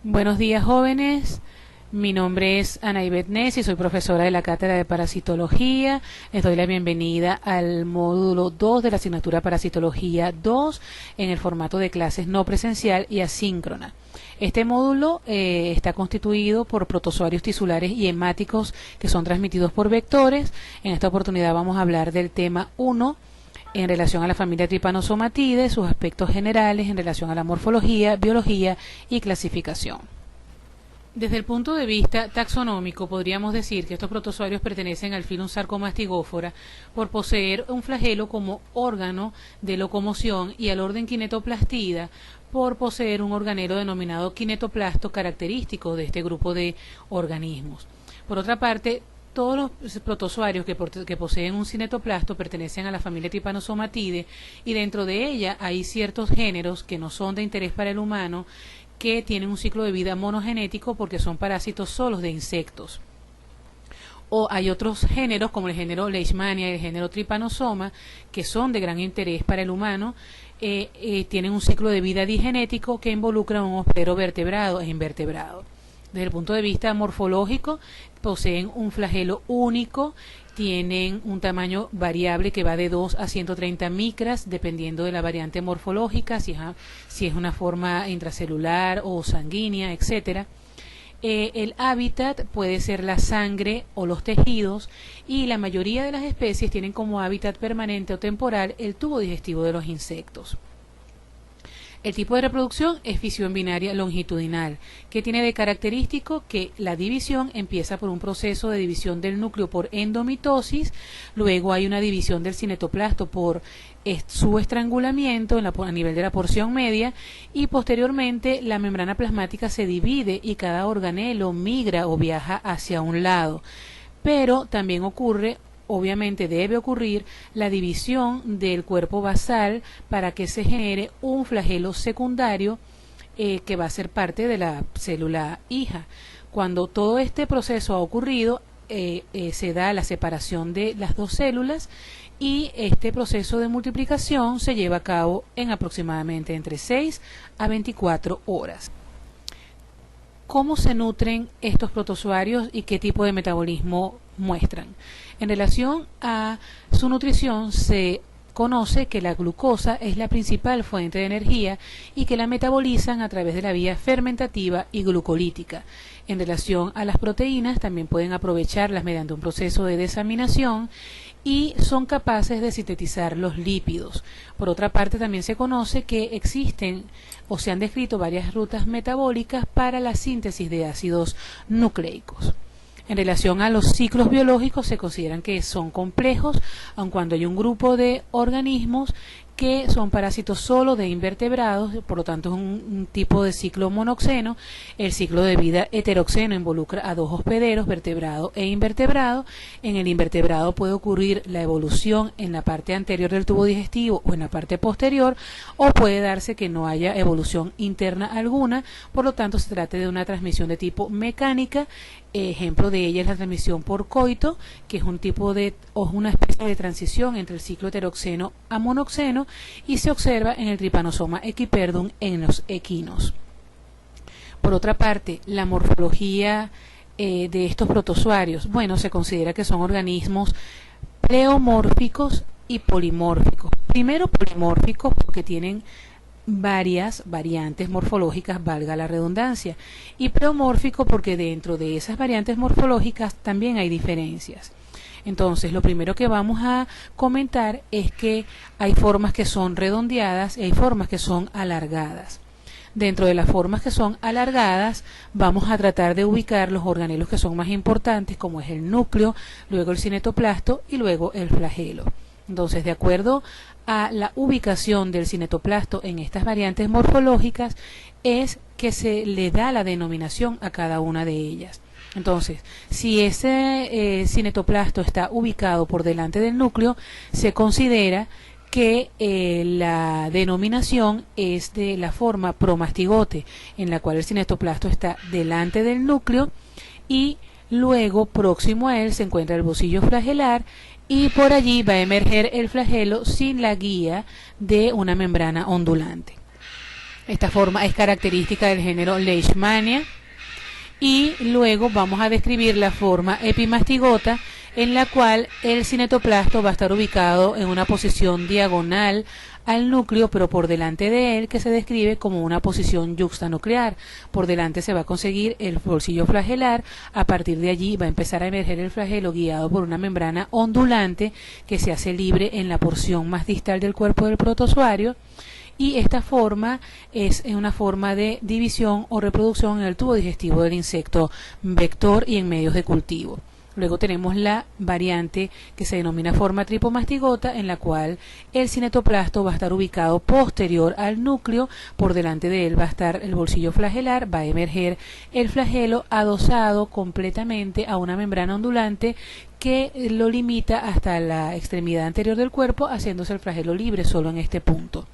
Buenos días, jóvenes. Mi nombre es Ana Ivette Ness y soy profesora de la Cátedra de Parasitología. Les doy la bienvenida al módulo 2 de la asignatura Parasitología 2 en el formato de clases no presencial y asíncrona. Este módulo está constituido por protozoarios tisulares y hemáticos que son transmitidos por vectores. En esta oportunidad vamos a hablar del tema 1 en relación a la familia Trypanosomatidae, sus aspectos generales en relación a la morfología, biología y clasificación. Desde el punto de vista taxonómico, podríamos decir que estos protozoarios pertenecen al filum Sarcomastigophora por poseer un flagelo como órgano de locomoción y al orden Kinetoplastida por poseer un organelo denominado kinetoplasto característico de este grupo de organismos. Por otra parte, todos los protozoarios que poseen un cinetoplasto pertenecen a la familia Trypanosomatidae y dentro de ella hay ciertos géneros que no son de interés para el humano que tienen un ciclo de vida monogenético porque son parásitos solos de insectos. O hay otros géneros como el género Leishmania y el género Trypanosoma que son de gran interés para el humano, tienen un ciclo de vida digenético que involucra un hospedero vertebrado e invertebrado. Desde el punto de vista morfológico, poseen un flagelo único, tienen un tamaño variable que va de 2 a 130 micras, dependiendo de la variante morfológica, si es una forma intracelular o sanguínea, etcétera. El hábitat puede ser la sangre o los tejidos, y la mayoría de las especies tienen como hábitat permanente o temporal el tubo digestivo de los insectos. El tipo de reproducción es fisión binaria longitudinal, que tiene de característico que la división empieza por un proceso de división del núcleo por endomitosis, luego hay una división del cinetoplasto por su estrangulamiento a nivel de la porción media, y posteriormente la membrana plasmática se divide y cada organelo migra o viaja hacia un lado. Pero también obviamente debe ocurrir la división del cuerpo basal para que se genere un flagelo secundario que va a ser parte de la célula hija. Cuando todo este proceso ha ocurrido, se da la separación de las dos células y este proceso de multiplicación se lleva a cabo en aproximadamente entre 6 a 24 horas. ¿Cómo se nutren estos protozoarios y qué tipo de metabolismo muestran? En relación a su nutrición, se conoce que la glucosa es la principal fuente de energía y que la metabolizan a través de la vía fermentativa y glucolítica. En relación a las proteínas, también pueden aprovecharlas mediante un proceso de desaminación y son capaces de sintetizar los lípidos. Por otra parte, también se conoce que existen o se han descrito varias rutas metabólicas para la síntesis de ácidos nucleicos. En relación a los ciclos biológicos, se consideran que son complejos, aun cuando hay un grupo de organismos que son parásitos solo de invertebrados, por lo tanto es un tipo de ciclo monoxeno. El ciclo de vida heteroxeno involucra a dos hospederos, vertebrado e invertebrado. En el invertebrado puede ocurrir la evolución en la parte anterior del tubo digestivo o en la parte posterior, o puede darse que no haya evolución interna alguna, por lo tanto se trata de una transmisión de tipo mecánica. Ejemplo de ella es la transmisión por coito, que es una especie de transición entre el ciclo heteroxeno a monoxeno, y se observa en el Trypanosoma equiperdum en los equinos. Por otra parte, la morfología de estos protozoarios, se considera que son organismos pleomórficos y polimórficos. Primero polimórficos porque tienen varias variantes morfológicas, valga la redundancia, y pleomórfico porque dentro de esas variantes morfológicas también hay diferencias. Entonces, lo primero que vamos a comentar es que hay formas que son redondeadas y hay formas que son alargadas. Dentro de las formas que son alargadas, vamos a tratar de ubicar los organelos que son más importantes, como es el núcleo, luego el cinetoplasto y luego el flagelo. Entonces, de acuerdo a la ubicación del cinetoplasto en estas variantes morfológicas, es que se le da la denominación a cada una de ellas. Entonces, si ese cinetoplasto está ubicado por delante del núcleo, se considera que la denominación es de la forma promastigote, en la cual el cinetoplasto está delante del núcleo y luego próximo a él se encuentra el bocillo flagelar, y por allí va a emerger el flagelo sin la guía de una membrana ondulante. Esta forma es característica del género Leishmania. Y luego vamos a describir la forma epimastigota, en la cual el cinetoplasto va a estar ubicado en una posición diagonal al núcleo, pero por delante de él, que se describe como una posición yuxtanuclear. Por delante se va a conseguir el bolsillo flagelar. A partir de allí va a empezar a emerger el flagelo guiado por una membrana ondulante que se hace libre en la porción más distal del cuerpo del protozoario. Y esta forma es una forma de división o reproducción en el tubo digestivo del insecto vector y en medios de cultivo. Luego tenemos la variante que se denomina forma tripomastigota, en la cual el cinetoplasto va a estar ubicado posterior al núcleo. Por delante de él va a estar el bolsillo flagelar, va a emerger el flagelo adosado completamente a una membrana ondulante que lo limita hasta la extremidad anterior del cuerpo, haciéndose el flagelo libre solo en este punto.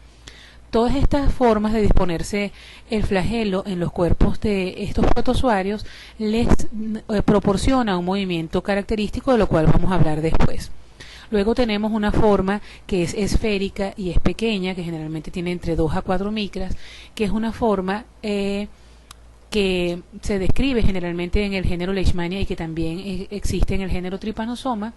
Todas estas formas de disponerse el flagelo en los cuerpos de estos protozoarios les proporciona un movimiento característico, de lo cual vamos a hablar después. Luego tenemos una forma que es esférica y es pequeña, que generalmente tiene entre 2 a 4 micras, que es una forma que se describe generalmente en el género Leishmania y que también existe en el género Trypanosoma,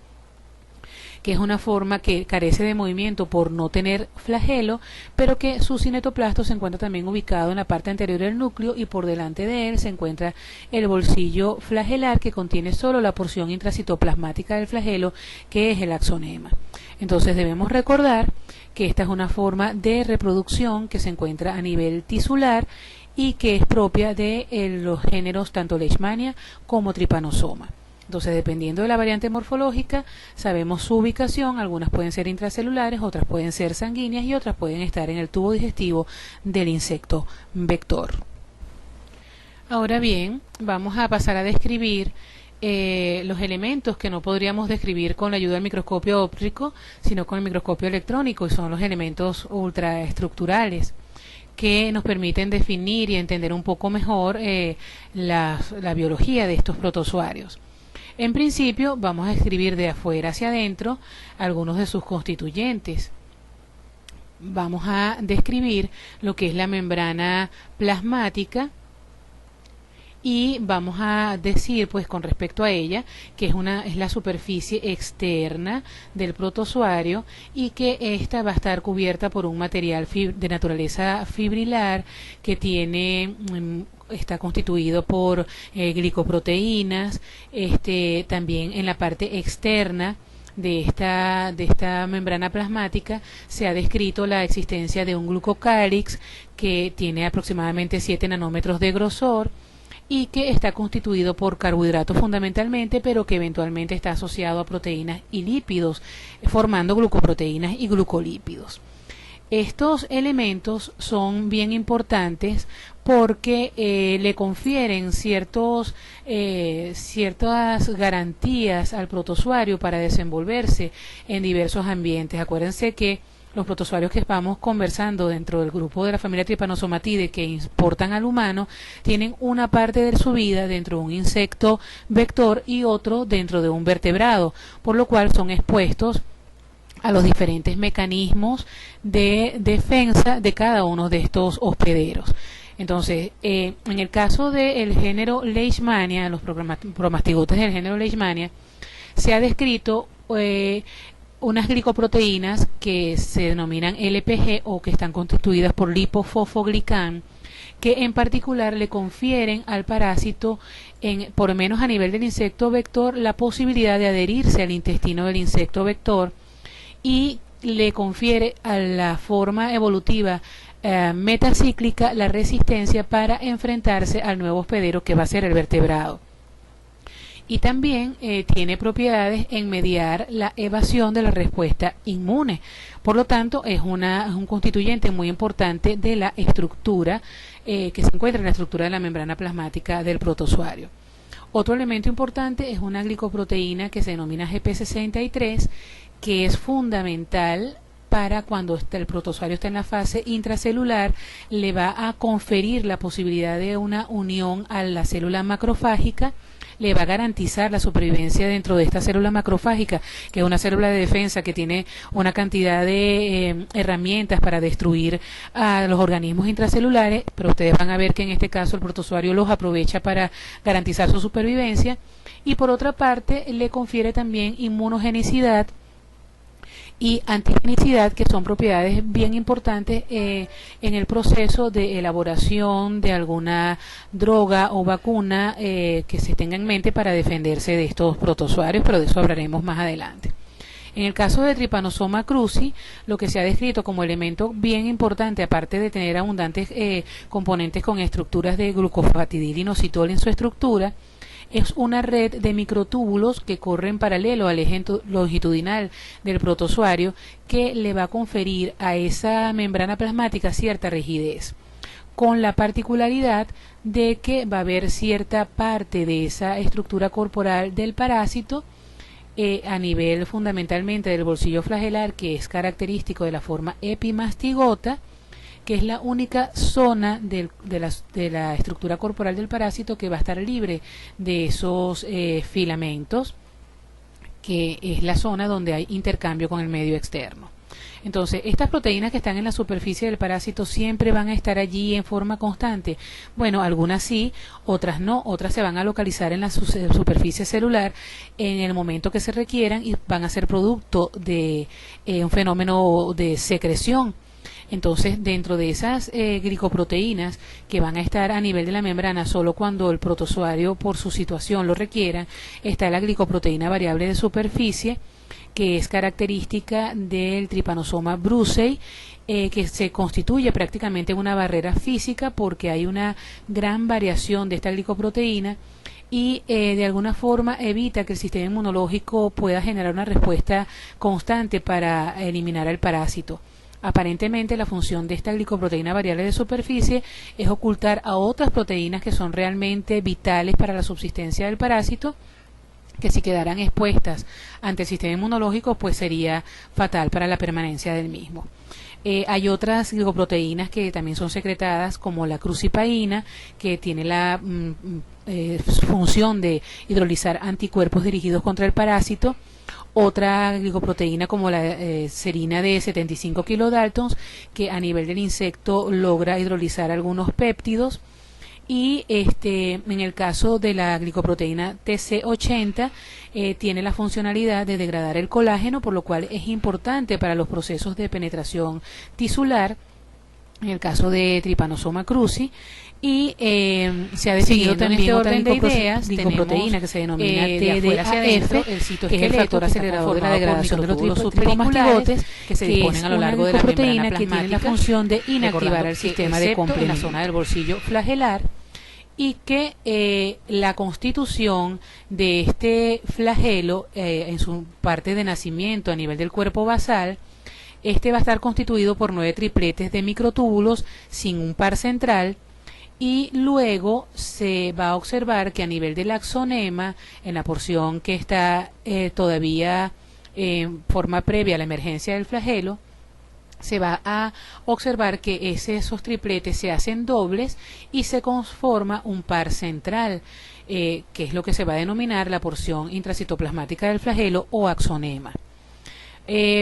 que es una forma que carece de movimiento por no tener flagelo, pero que su cinetoplasto se encuentra también ubicado en la parte anterior del núcleo, y por delante de él se encuentra el bolsillo flagelar, que contiene solo la porción intracitoplasmática del flagelo, que es el axonema. Entonces debemos recordar que esta es una forma de reproducción que se encuentra a nivel tisular y que es propia de los géneros tanto Leishmania como Trypanosoma. Entonces, dependiendo de la variante morfológica, sabemos su ubicación. Algunas pueden ser intracelulares, otras pueden ser sanguíneas y otras pueden estar en el tubo digestivo del insecto vector. Ahora bien, vamos a pasar a describir los elementos que no podríamos describir con la ayuda del microscopio óptico, sino con el microscopio electrónico, y son los elementos ultraestructurales que nos permiten definir y entender un poco mejor la biología de estos protozoarios. En principio vamos a escribir de afuera hacia adentro algunos de sus constituyentes. Vamos a describir lo que es la membrana plasmática y vamos a decir, pues, con respecto a ella, que es la superficie externa del protozoario y que ésta va a estar cubierta por un material de naturaleza fibrilar que está constituido por glicoproteínas. También en la parte externa de esta membrana plasmática se ha descrito la existencia de un glucocálix que tiene aproximadamente 7 nanómetros de grosor y que está constituido por carbohidratos fundamentalmente, pero que eventualmente está asociado a proteínas y lípidos, formando glucoproteínas y glucolípidos. Estos elementos son bien importantes porque le confieren ciertas garantías al protozoario para desenvolverse en diversos ambientes. Acuérdense que los protozoarios que estamos conversando dentro del grupo de la familia Trypanosomatidae que importan al humano tienen una parte de su vida dentro de un insecto vector y otro dentro de un vertebrado, por lo cual son expuestos a los diferentes mecanismos de defensa de cada uno de estos hospederos. Entonces, en el caso del género Leishmania, los promastigotes del género Leishmania, se ha descrito unas glicoproteínas que se denominan LPG o que están constituidas por lipofosfoglicán, que en particular le confieren al parásito, por lo menos a nivel del insecto vector, la posibilidad de adherirse al intestino del insecto vector y le confiere a la forma evolutiva metacíclica la resistencia para enfrentarse al nuevo hospedero que va a ser el vertebrado. Y también tiene propiedades en mediar la evasión de la respuesta inmune. Por lo tanto, es un constituyente muy importante de la estructura que se encuentra en la estructura de la membrana plasmática del protozoario. Otro elemento importante es una glicoproteína que se denomina GP63, que es fundamental para cuando el protozoario está en la fase intracelular, le va a conferir la posibilidad de una unión a la célula macrofágica, le va a garantizar la supervivencia dentro de esta célula macrofágica, que es una célula de defensa que tiene una cantidad de herramientas para destruir a los organismos intracelulares, pero ustedes van a ver que en este caso el protozoario los aprovecha para garantizar su supervivencia, y por otra parte le confiere también inmunogenicidad y antigenicidad, que son propiedades bien importantes en el proceso de elaboración de alguna droga o vacuna que se tenga en mente para defenderse de estos protozoarios, pero de eso hablaremos más adelante. En el caso de Trypanosoma cruzi, lo que se ha descrito como elemento bien importante, aparte de tener abundantes componentes con estructuras de glucofatidil-inositol en su estructura, es una red de microtúbulos que corren paralelo al eje longitudinal del protozoario, que le va a conferir a esa membrana plasmática cierta rigidez, con la particularidad de que va a haber cierta parte de esa estructura corporal del parásito a nivel fundamentalmente del bolsillo flagelar, que es característico de la forma epimastigota, que es la única zona de la estructura corporal del parásito que va a estar libre de esos filamentos, que es la zona donde hay intercambio con el medio externo. Entonces, estas proteínas que están en la superficie del parásito siempre van a estar allí en forma constante. Bueno, algunas sí, otras no, otras se van a localizar en la superficie celular en el momento que se requieran y van a ser producto de un fenómeno de secreción. Entonces, dentro de esas glicoproteínas que van a estar a nivel de la membrana solo cuando el protozoario por su situación lo requiera, está la glicoproteína variable de superficie, que es característica del Trypanosoma brucei, que se constituye prácticamente una barrera física porque hay una gran variación de esta glicoproteína y de alguna forma evita que el sistema inmunológico pueda generar una respuesta constante para eliminar al parásito. Aparentemente la función de esta glicoproteína variable de superficie es ocultar a otras proteínas que son realmente vitales para la subsistencia del parásito, que si quedaran expuestas ante el sistema inmunológico pues sería fatal para la permanencia del mismo. Hay otras glicoproteínas que también son secretadas, como la crucipaína, que tiene la función de hidrolizar anticuerpos dirigidos contra el parásito. Otra glicoproteína como la serina de 75 kilodaltons, que a nivel del insecto logra hidrolizar algunos péptidos. Y en el caso de la glicoproteína TC80 tiene la funcionalidad de degradar el colágeno, por lo cual es importante para los procesos de penetración tisular, en el caso de Trypanosoma cruzi. Y se ha definido también este orden de ideas, glicoproteína que se denomina TDAF, el citoesqueleto, que es el factor acelerador de la degradación de los túbulos supramastigotes, que se disponen a lo largo de la membrana plasmática, que tiene la función de inactivar el sistema de complemento en la zona del bolsillo flagelar, y que la constitución de este flagelo en su parte de nacimiento a nivel del cuerpo basal, va a estar constituido por 9 tripletes de microtúbulos sin un par central, y luego se va a observar que a nivel del axonema, en la porción que está todavía en forma previa a la emergencia del flagelo, se va a observar que esos tripletes se hacen dobles y se conforma un par central, que es lo que se va a denominar la porción intracitoplasmática del flagelo o axonema.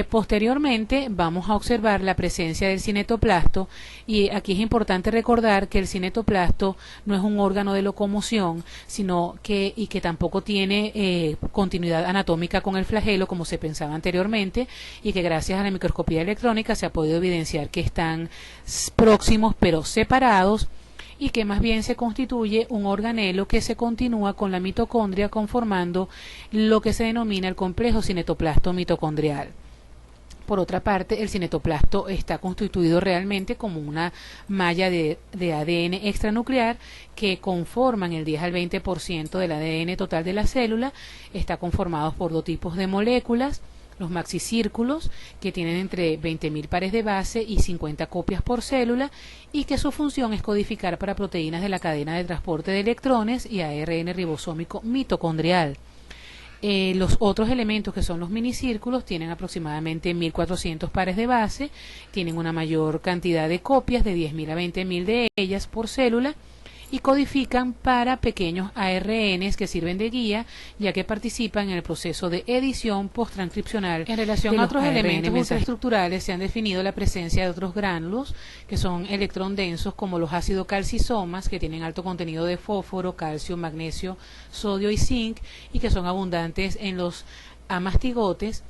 Posteriormente vamos a observar la presencia del cinetoplasto, y aquí es importante recordar que el cinetoplasto no es un órgano de locomoción, sino que tampoco tiene continuidad anatómica con el flagelo como se pensaba anteriormente, y que gracias a la microscopía electrónica se ha podido evidenciar que están próximos pero separados, y que más bien se constituye un organelo que se continúa con la mitocondria, conformando lo que se denomina el complejo cinetoplasto mitocondrial. Por otra parte, el cinetoplasto está constituido realmente como una malla de ADN extranuclear que conforman el 10 al 20% del ADN total de la célula. Está conformado por dos tipos de moléculas: los maxicírculos, que tienen entre 20.000 pares de base y 50 copias por célula, y que su función es codificar para proteínas de la cadena de transporte de electrones y ARN ribosómico mitocondrial. Los otros elementos, que son los minicírculos, tienen aproximadamente 1400 pares de base, tienen una mayor cantidad de copias, de 10.000 a 20.000 de ellas por célula, y codifican para pequeños ARNs que sirven de guía, ya que participan en el proceso de edición posttranscripcional. En relación a otros elementos ultraestructurales, se han definido la presencia de otros gránulos, que son electrón densos, como los ácidos calcisomas, que tienen alto contenido de fósforo, calcio, magnesio, sodio y zinc, y que son abundantes en los amastigotes.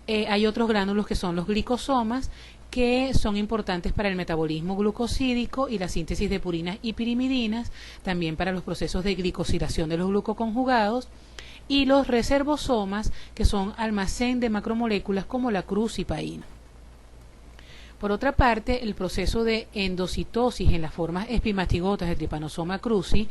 Hay otros gránulos que son los glicosomas, que son importantes para el metabolismo glucosídico y la síntesis de purinas y pirimidinas, también para los procesos de glicosilación de los glucoconjugados, y los reservosomas, que son almacén de macromoléculas como la crucipaína. Por otra parte, el proceso de endocitosis en las formas espimastigotas de Trypanosoma cruzi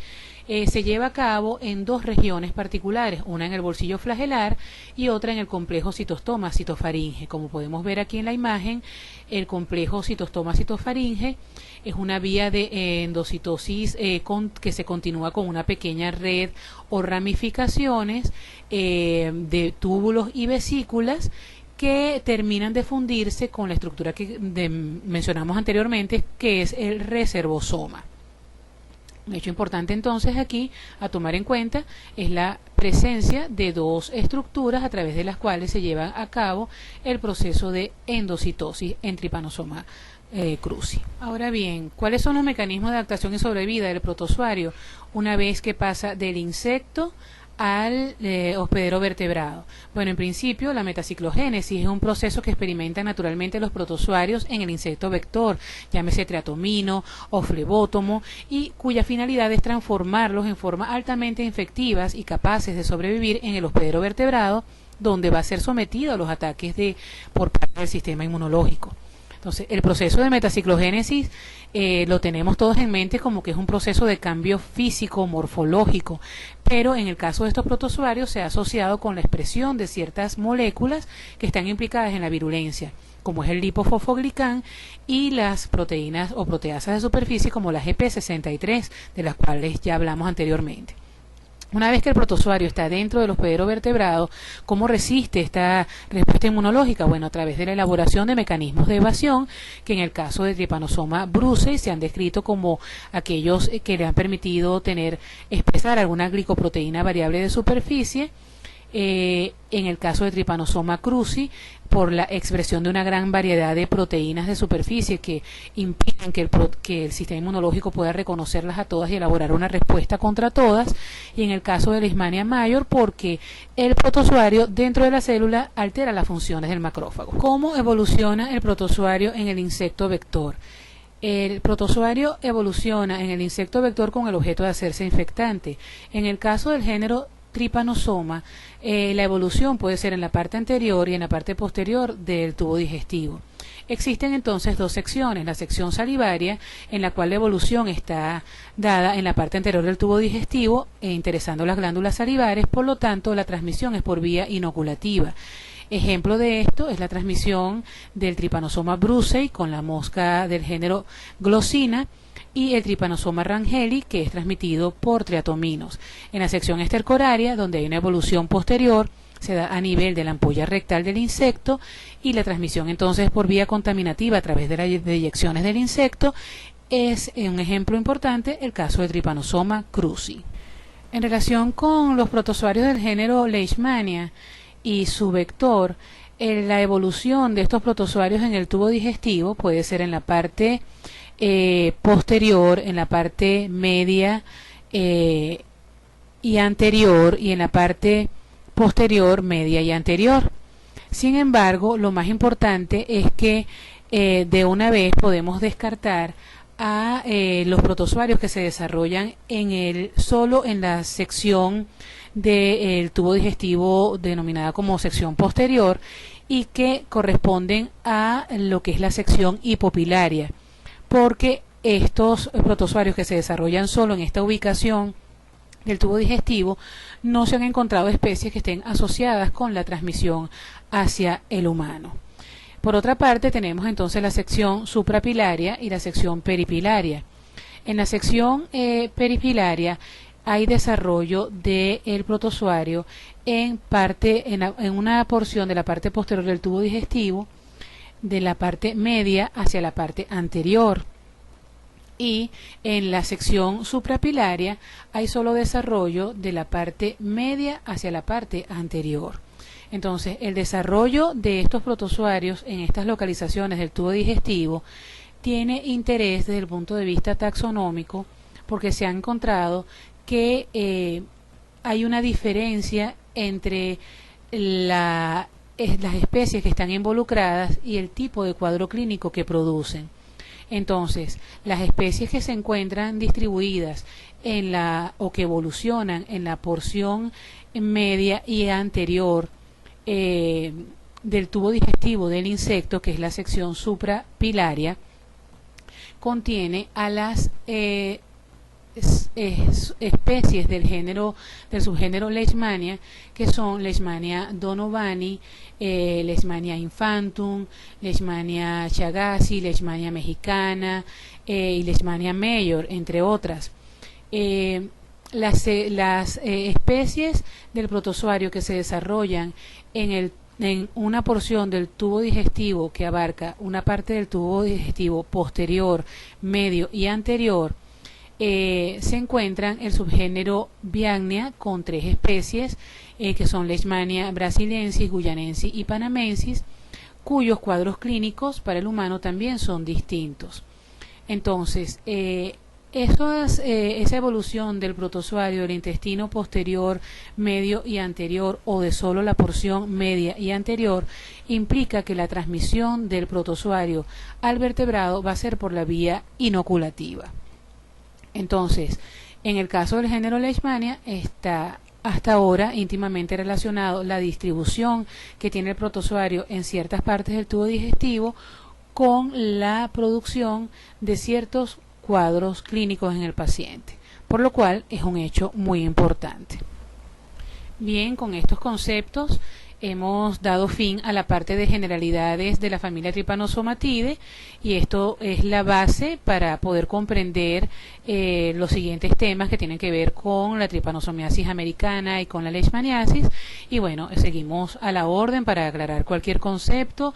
se lleva a cabo en dos regiones particulares, una en el bolsillo flagelar y otra en el complejo citostoma citofaringe. Como podemos ver aquí en la imagen, el complejo citostoma citofaringe es una vía de endocitosis que se continúa con una pequeña red o ramificaciones de túbulos y vesículas que terminan de fundirse con la estructura que mencionamos anteriormente, que es el reservosoma. Un hecho importante entonces aquí a tomar en cuenta es la presencia de dos estructuras a través de las cuales se lleva a cabo el proceso de endocitosis en Trypanosoma cruzi. Ahora bien, ¿cuáles son los mecanismos de adaptación y sobrevida del protozoario una vez que pasa del insecto al hospedero vertebrado? Bueno, en principio la metaciclogénesis es un proceso que experimentan naturalmente los protozoarios en el insecto vector, llámese triatomino o flebótomo, y cuya finalidad es transformarlos en formas altamente infectivas y capaces de sobrevivir en el hospedero vertebrado, donde va a ser sometido a los ataques por parte del sistema inmunológico. Entonces, el proceso de metaciclogénesis lo tenemos todos en mente como que es un proceso de cambio físico, morfológico, pero en el caso de estos protozoarios se ha asociado con la expresión de ciertas moléculas que están implicadas en la virulencia, como es el lipofosfoglicán y las proteínas o proteasas de superficie como la GP63, de las cuales ya hablamos anteriormente. Una vez que el protozoario está dentro del hospedero vertebrado, ¿cómo resiste esta respuesta inmunológica? Bueno, a través de la elaboración de mecanismos de evasión, que en el caso de Trypanosoma brucei se han descrito como aquellos que le han permitido expresar alguna glicoproteína variable de superficie. En el caso de Trypanosoma cruzi, por la expresión de una gran variedad de proteínas de superficie que impiden que el sistema inmunológico pueda reconocerlas a todas y elaborar una respuesta contra todas, y en el caso de Leishmania major, porque el protozoario dentro de la célula altera las funciones del macrófago. ¿Cómo evoluciona el protozoario en el insecto vector? El protozoario evoluciona en el insecto vector con el objeto de hacerse infectante. En el caso del género Trypanosoma, la evolución puede ser en la parte anterior y en la parte posterior del tubo digestivo. Existen entonces dos secciones, la sección salivaria, en la cual la evolución está dada en la parte anterior del tubo digestivo, interesando las glándulas salivares, por lo tanto la transmisión es por vía inoculativa. Ejemplo de esto es la transmisión del Trypanosoma brucei con la mosca del género Glossina, y el Trypanosoma rangeli, que es transmitido por triatominos. En la sección estercoraria, donde hay una evolución posterior, se da a nivel de la ampolla rectal del insecto, y la transmisión entonces por vía contaminativa a través de las deyecciones del insecto. Es un ejemplo importante el caso de Trypanosoma cruzi. En relación con los protozoarios del género Leishmania y su vector, la evolución de estos protozoarios en el tubo digestivo puede ser en la parte posterior, en la parte media y anterior, y en la parte posterior, media y anterior. Sin embargo, lo más importante es que de una vez podemos descartar a los protozoarios que se desarrollan solo en la sección del tubo digestivo denominada como sección posterior, y que corresponden a lo que es la sección hipopilaria, porque estos protozoarios que se desarrollan solo en esta ubicación del tubo digestivo, no se han encontrado especies que estén asociadas con la transmisión hacia el humano. Por otra parte, tenemos entonces la sección suprapilaria y la sección peripilaria. En la sección peripilaria hay desarrollo del protozoario en una porción de la parte posterior del tubo digestivo, de la parte media hacia la parte anterior. Y en la sección suprapilaria hay solo desarrollo de la parte media hacia la parte anterior. Entonces, el desarrollo de estos protozoarios en estas localizaciones del tubo digestivo tiene interés desde el punto de vista taxonómico, porque se ha encontrado que hay una diferencia entre las especies que están involucradas y el tipo de cuadro clínico que producen. Entonces, las especies que se encuentran distribuidas o que evolucionan en la porción media y anterior del tubo digestivo del insecto, que es la sección suprapilaria, contiene a las especies del subgénero Leishmania, que son Leishmania donovani, Leishmania infantum, Leishmania chagassi, Leishmania mexicana y Leishmania major, entre otras. Las especies del protozoario que se desarrollan en una porción del tubo digestivo que abarca una parte del tubo digestivo posterior, medio y anterior, se encuentran el subgénero Viagnia con 3 especies que son Leishmania brasiliensis, guyanensis y panamensis, cuyos cuadros clínicos para el humano también son distintos. Entonces, esa evolución del protozoario del intestino posterior, medio y anterior, o de solo la porción media y anterior, implica que la transmisión del protozoario al vertebrado va a ser por la vía inoculativa. Entonces, en el caso del género Leishmania está hasta ahora íntimamente relacionado la distribución que tiene el protozoario en ciertas partes del tubo digestivo con la producción de ciertos cuadros clínicos en el paciente, por lo cual es un hecho muy importante. Bien, con estos conceptos hemos dado fin a la parte de generalidades de la familia Trypanosomatidae, y esto es la base para poder comprender los siguientes temas que tienen que ver con la tripanosomiasis americana y con la leishmaniasis. Y bueno, seguimos a la orden para aclarar cualquier concepto.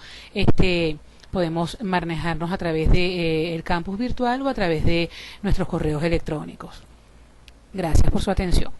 Podemos manejarnos a través de el campus virtual o a través de nuestros correos electrónicos. Gracias por su atención.